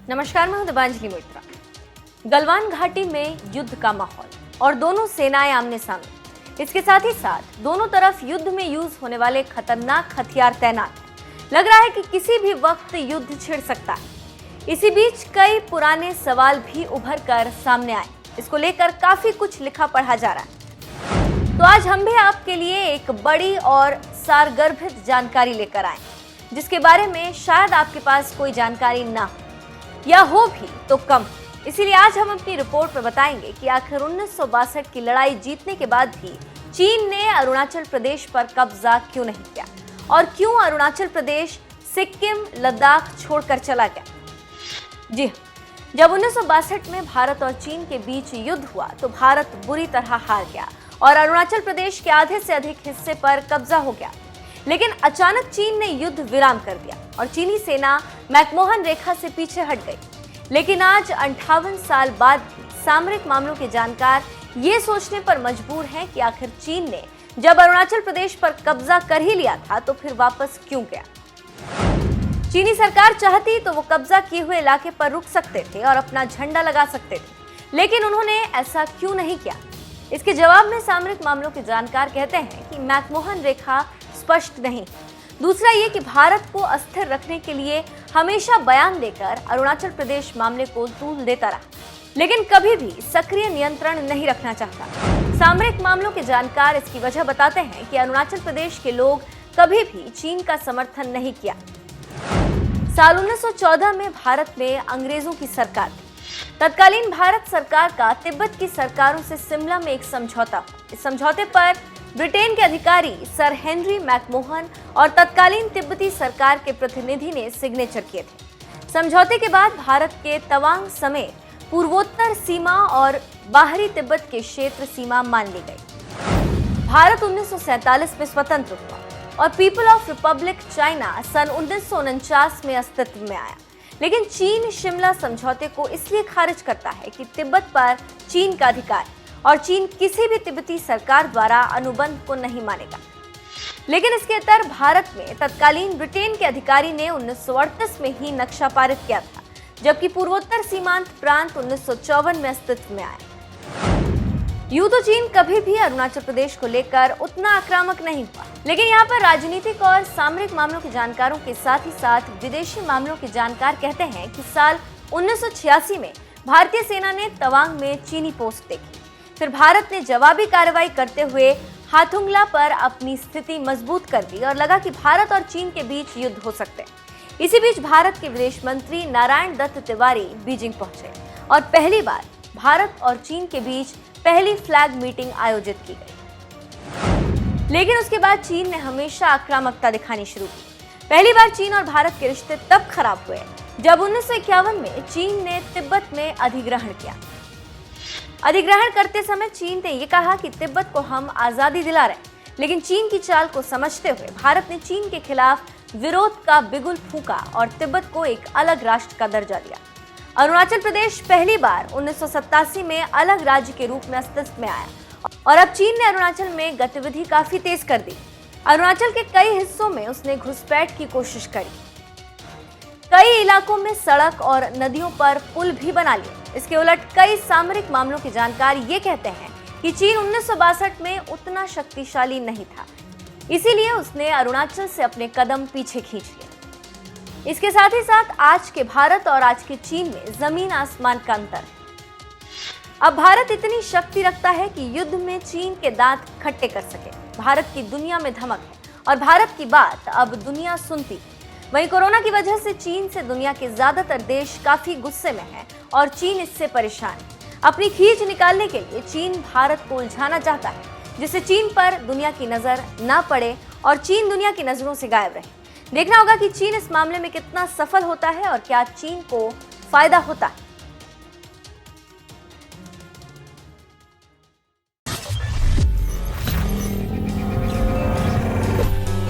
नमस्कार, मैं हूं दिबांजलि मित्रा। गलवान घाटी में युद्ध का माहौल और दोनों सेनाएं आमने सामने। इसके साथ ही साथ दोनों तरफ युद्ध में यूज होने वाले खतरनाक हथियार तैनात हैं। लग रहा है कि किसी भी वक्त युद्ध छिड़ सकता है। इसी बीच कई पुराने सवाल भी उभर कर सामने आए। इसको लेकर काफी कुछ लिखा पढ़ा जा रहा है। तो आज हम भी आपके लिए एक बड़ी और सारगर्भित जानकारी लेकर आए, जिसके बारे में शायद आपके पास कोई जानकारी ना हो या हो भी तो कम। इसीलिए आज हम अपनी रिपोर्ट में बताएंगे कि आखिर 1962 की लड़ाई जीतने के बाद भी चीन ने अरुणाचल प्रदेश पर कब्जा क्यों नहीं किया और क्यों अरुणाचल प्रदेश सिक्किम लद्दाख छोड़कर चला गया। जी, जब 1962 में भारत और चीन के बीच युद्ध हुआ तो भारत बुरी तरह हार गया और अरुणाचल प्रदेश के आधे से अधिक हिस्से पर कब्जा हो गया। लेकिन अचानक चीन ने युद्ध विराम कर दिया और चीनी सेना मैकमोहन रेखा से पीछे हट गई। लेकिन आज 58 साल बाद भी सामरिक मामलों के जानकार ये सोचने पर मजबूर हैं कि आखिर चीन ने जब अरुणाचल प्रदेश पर कब्जा कर ही लिया था तो फिर वापस क्यों गया। चीनी सरकार चाहती तो वो कब्जा किए हुए इलाके पर रुक सकते थे और अपना झंडा लगा सकते थे, लेकिन उन्होंने ऐसा क्यों नहीं किया। इसके जवाब में सामरिक मामलों के जानकार कहते हैं कि मैकमोहन रेखा स्पष्ट नहीं। दूसरा ये कि भारत को अस्थिर रखने के लिए हमेशा बयान देकर अरुणाचल प्रदेश मामले को तूल देता रहा, लेकिन कभी भी सक्रिय नियंत्रण नहीं रखना चाहता। सामरिक मामलों के जानकार इसकी वजह बताते हैं कि अरुणाचल प्रदेश के लोग कभी भी चीन का समर्थन नहीं किया। साल 1914 में भारत में अंग्रेजों की सरकार थी। तत्कालीन भारत सरकार का तिब्बत की सरकारों से शिमला में एक समझौता। इस समझौते पर ब्रिटेन के अधिकारी सर हेनरी मैकमोहन और तत्कालीन तिब्बती सरकार के प्रतिनिधि ने सिग्नेचर किए थे। समझौते के बाद भारत के तवांग समेत पूर्वोत्तर सीमा और बाहरी तिब्बत के क्षेत्र सीमा मान ली गई। भारत 1947 में स्वतंत्र हुआ और पीपल ऑफ रिपब्लिक चाइना सन 1949 में अस्तित्व में आया। लेकिन चीन शिमला समझौते को इसलिए खारिज करता है कि तिब्बत पर चीन का अधिकार और चीन किसी भी तिब्बती सरकार द्वारा अनुबंध को नहीं मानेगा। लेकिन इसके उत्तर भारत में तत्कालीन ब्रिटेन के अधिकारी ने 1938 में ही नक्शा पारित किया था, जबकि पूर्वोत्तर सीमांत प्रांत 1954 में अस्तित्व में आया। यूं तो चीन कभी भी अरुणाचल प्रदेश को लेकर उतना आक्रामक नहीं हुआ, लेकिन यहाँ पर राजनीतिक और सामरिक मामलों के जानकारों के साथ ही साथ विदेशी मामलों के जानकार कहते हैं कि साल 1986 में भारतीय सेना ने तवांग में चीनी पोस्ट देखी। फिर भारत ने जवाबी कार्रवाई करते हुए हाथुंगला पर अपनी स्थिति मजबूत कर दी और लगा कि भारत और चीन के बीच युद्ध हो सकते हैं। इसी बीच भारत के विदेश मंत्री नारायण दत्त तिवारी बीजिंग पहुंचे और पहली बार भारत और चीन के बीच पहली फ्लैग मीटिंग आयोजित की गई। लेकिन उसके बाद चीन ने हमेशा आक्रामकता दिखानी शुरू की। पहली बार चीन और भारत के रिश्ते तब खराब हुए जब 1951 में चीन ने तिब्बत में अधिग्रहण किया। अधिग्रहण करते समय चीन ने यह कहा कि तिब्बत को हम आजादी दिला रहे हैं, लेकिन चीन की चाल को समझते हुए भारत ने चीन के खिलाफ विरोध का बिगुल फूंका और तिब्बत को एक अलग राष्ट्र का दर्जा दिया। अरुणाचल प्रदेश पहली बार 1987 में अलग राज्य के रूप में अस्तित्व में आया और अब चीन ने अरुणाचल में गतिविधि काफी तेज कर दी। अरुणाचल के कई हिस्सों में उसने घुसपैठ की कोशिश करी। कई इलाकों में सड़क और नदियों पर पुल भी बना लिए। इसके उलट कई सामरिक मामलों के जानकार ये कहते हैं कि चीन 1962 में उतना शक्तिशाली नहीं था, इसीलिए उसने अरुणाचल से अपने कदम पीछे खींच लिए। इसके साथ ही साथ आज के भारत और आज के चीन में जमीन आसमान का अंतर है। अब भारत इतनी शक्ति रखता है कि युद्ध में चीन के दांत खट्टे कर सके। भारत की दुनिया में धमक है और भारत की बात अब दुनिया सुनती है। वहीं कोरोना की वजह से चीन से दुनिया के ज्यादातर देश काफी गुस्से में हैं और चीन इससे परेशान है। अपनी खींच निकालने के लिए चीन भारत को उलझाना चाहता है, जिससे चीन पर दुनिया की नजर ना पड़े और चीन दुनिया की नजरों से गायब रहे। देखना होगा कि चीन इस मामले में कितना सफल होता है और क्या चीन को फायदा होता है।